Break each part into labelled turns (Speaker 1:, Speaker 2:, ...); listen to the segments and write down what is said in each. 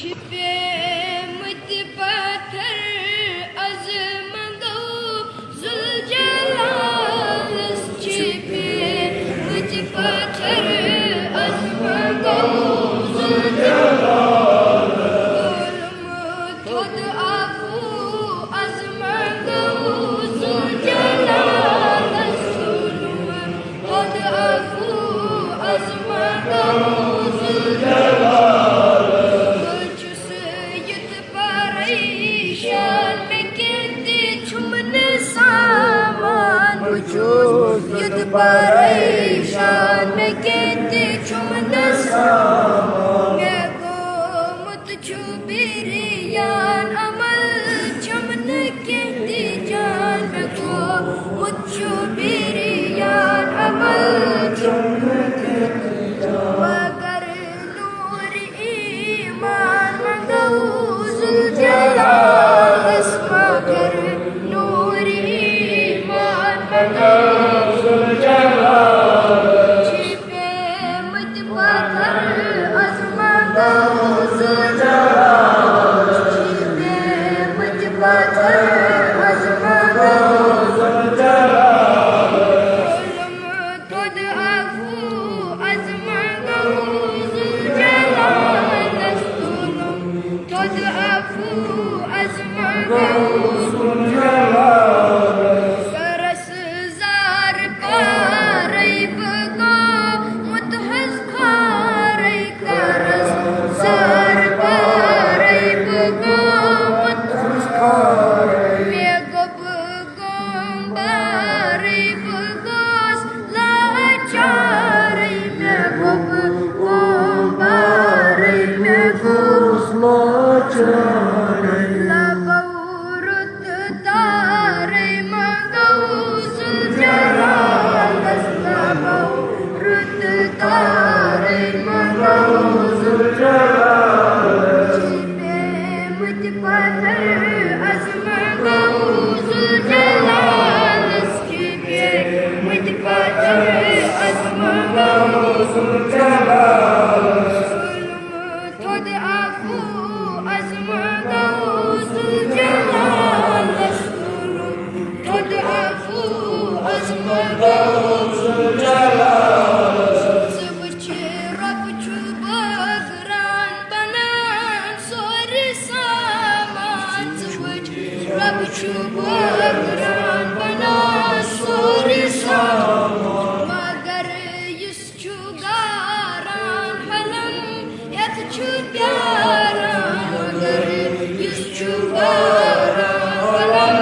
Speaker 1: छिपे मुझ पत्थर अज़मगो ज़ुल्जलाल छिपे मुझ पत्थर अज़मगो ज़ुल्जलाल खुद आफू अज़मगो ज़ुल्जलाल खुद आफू अज़मगो ज़ुल्जलाल युद्ध परेशान में कहते चुमन सामान मैं को मुत छुबिरियान अमल चमन कहते जान मैं को मुत छुबिरियान अमल चमन कहते जान मगर नूर ईमान मंगूज़ुल जलाल मगर नूर ईमान मंगूज़ुल जलाल छिपे मुझ पत्थर अज़मगोज़ुल जलाल छिपे मुझ पत्थर अज़मगोज़ुल जलाल खुद आफू अज़मगोज़ुल जलाल खुद आफू अज़मगोज़ुल जलाल सरस जार पारई बगो मुतहस खारई करस जार पारई बगो मुतहस खारई मेगब गोंबारई बगोस लाचारई मेगब गोंबारई मेगोस लाचारई लबौरुत तारई मंगूज़ुल जलाल लबौरुत तारई मंगूज़ुल जलाल छिपे मुझ पत्थर अज़मगोज़ुल जलाल छिपे मुझ पत्थर अज़मगोज़ुल जलाल खुद आफू अज़मगोज़ुल जलाल खुद आफू अज़मगोज़ुल जलाल सबच रब छु बगरान बनान सोर सामान सबच रब छु बगरान बनान सोर सामान मगर युस छु गारान हलम यत छु प्यारान मगर युस छु गारान हलम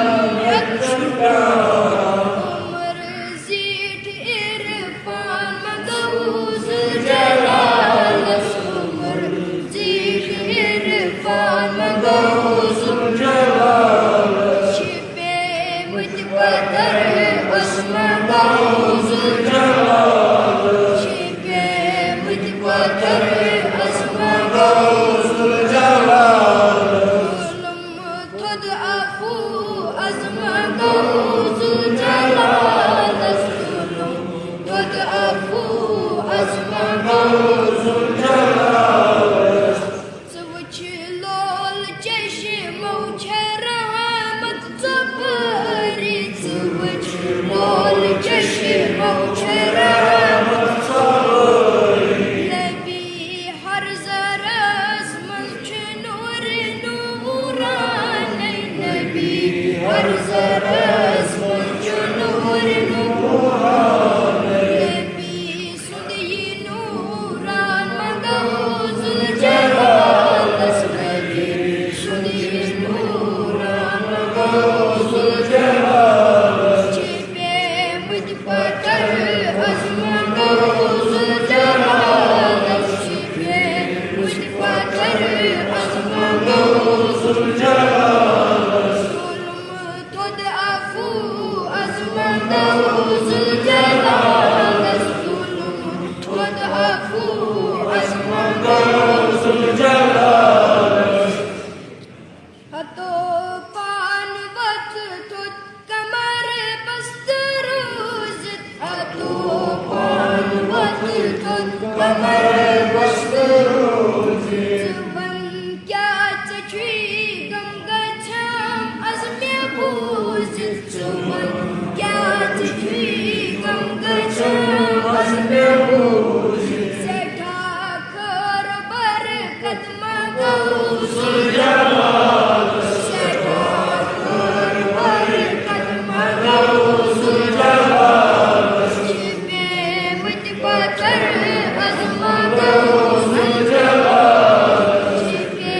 Speaker 1: यत छु प्यारान उमर ज़ीठ इरफान मंगूज़ुल जलाल उमर ज़ीठ इरफान मंगूज़ुल जलाल छिपे मुझ पत्थर अज़मगोज़ुल जलाल छिपे मुझ पत्थर अज़मगोज़ुल जलाल खुद आफू अज़मगोज़ुल जलाल खुद आफू अज़मगोज़ुल जलाल सवच लोल चश्मो छे रहमत ज़बरी सवच लोल चश्मो छे रहमत ज़बरी नबी हर ज़रस मंज़ छे नूर नूरान नबी हर ज़रस मंज़ छे नूर नूरान नबी सुदई नूरान मंगूज़ुल जलाल नबी सुदई नूरान मंगूज़ुल जलाल छिपे मुझ पत्थर अज़मगोज़ुल जलाल छिपे मुझ पत्थर अज़मगोज़ुल जलाल खुद आफू अज़मगोज़ुल जलाल खुद आफू अज़मगोज़ुल जलाल हतो पान वत तुत कमर बस्तरूज़ हतो पान वत तुत कमर बस्तरूज़ जुबन क्या सेठा खर बरकत मगौसुल जलाल सेठा खर बरकत मगौसुल जलाल छिपे मुझ पत्थर अज़मा गौसुल जलाल छिपे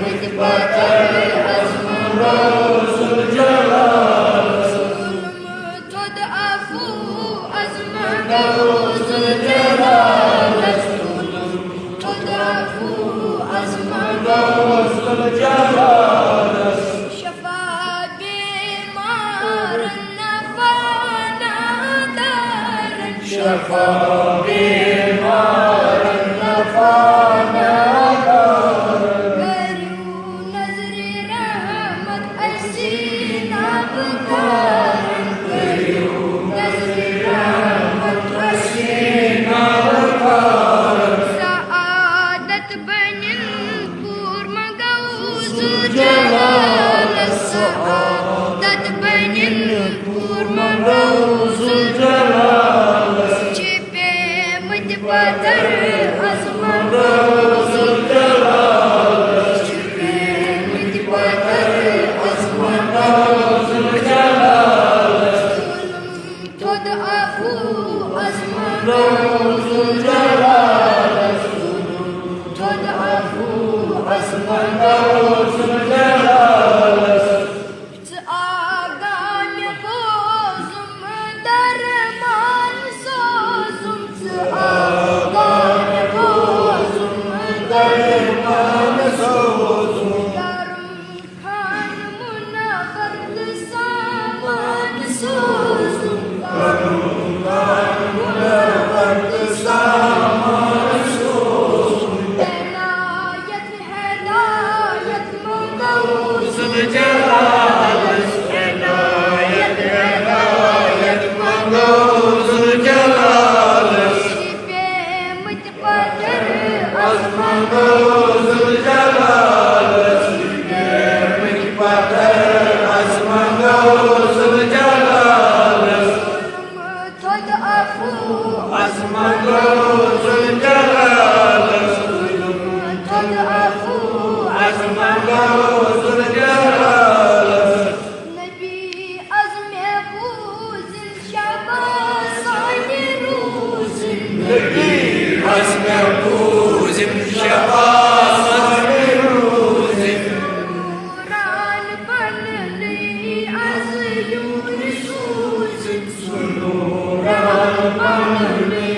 Speaker 1: मुझ पत्थर अज़मा गौसुल जलाल जुल्म तुद अफू अज़मा गौसुल जलाल जुल्म तुद अफू अज़मा गौसुल जलाल शफा बीमार नफाना दारन शफा बीमार नफाना दारन करू नज़र रहमत असीना बुकारन करू नज़र रहमत असीना बुकारन सआदत बनिन पूर मगौसुल जलाल सआदत बनिन पूर मगौसुल जलाल छिपे मुझ पत्थर अज़मा गौसुल जलाल छिपे मुझ पत्थर अज़मा गौसुल जलाल जुल्म तुद अफू अज़मा गौसुल जलाल जुल्म तुद अफू अज़मा गौसुल जलाल आगाम बोजुम दरमान सोजुम आगाम बोजुम दरमान सोजुम दरम खान मुनफरद सामान सोजुम दरम खान मुनफरद सामान सोजुम इनायत हिदायत मगौसुल जलाल इनायत हिदायत मगौसुल जलाल छिपे मुझ पत्थर अज़मा गौसुल जलाल छिपे मुझ पत्थर अज़मा गौसुल जलाल जुल्म तुद अफू अज़मा गौसुल जलाल जुल्म तुद अफू अज़मा गौसुल जलाल नबी अज़्मे बूज़िल शबासानी रूज़िल नबी अज़्मे बूज़िल शबासानी रूज़िल नूरान बनली अज़ यून सूज़िल नूरान बनली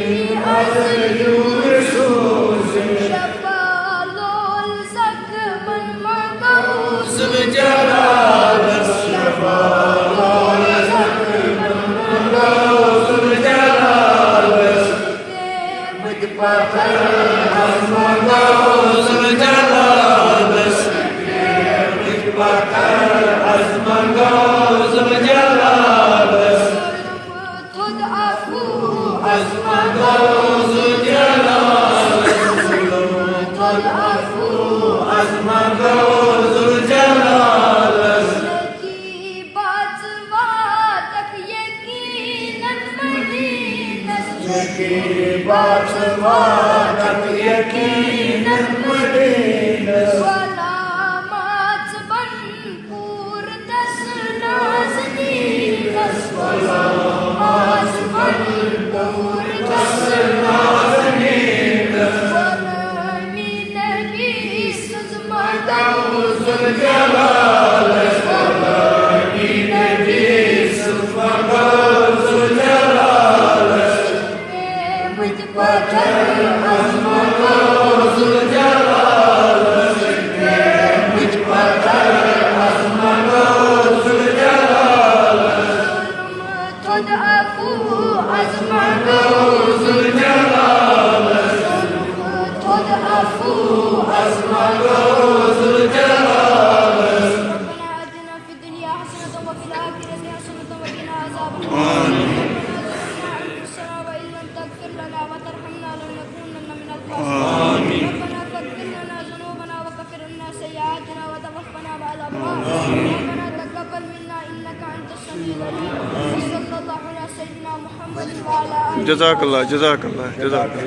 Speaker 1: अज़ यून सूज़िल शफालोल ज़ख्मन मगौसुल जलाल शफालोल ज़ख्मन मगौसुल जलाल छिपे मुझ पत्थर अज़मा गौसुल जलाल छिपे मुझ पत्थर अज़मा गौसुल जलाल जुल्म तुद अफू अज़मा गौसुल जलाल जुल्म तुद अफू अज़मा गौसुल जलाल की बात तक यकीनन मदीनस की बात तक यकीनन मदीनस सलामत बन पूर दस नाज़नीनस सलामत बन पूर दस नाज़नीनस वनमी नबी सुज़मा गौसुल जलाल वनमी नबी सुज़मा गौसुल जलाल छिपे मुझ पत्थर अज़मा गौसुल जलाल छिपे मुझ पत्थर अज़मा गौसुल जलाल जुल्म तुद अफू अज़मा गौसुल जलाल जुल्म तुद अफू अज़मा गौसुल जलाल रब्बना आतिना फिद दुनिया हसनतन व फिल आखिरति हसनतन व क़िना अज़ाबन नार रब्बना ज़लमना अनफुसना व इन लम तग़फिर लना व तरहमना लनकूनन्न मिनल ख़ासिरीन रब्बना फ़ग़फिर लना ज़ुनूबना व कफ़िर अन्ना सय्यिआतिना व तवफ़्फ़ना मअल अब्रार रब्बना तक़ब्बल मिन्ना इन्नका अंतस समीउल अलीम सल्लल्लाहु अलैहि मुहम्मद व अला आलिहि
Speaker 2: जज़ाकल्लाह जज़ाकल्लाह जज़ाकल्लाह।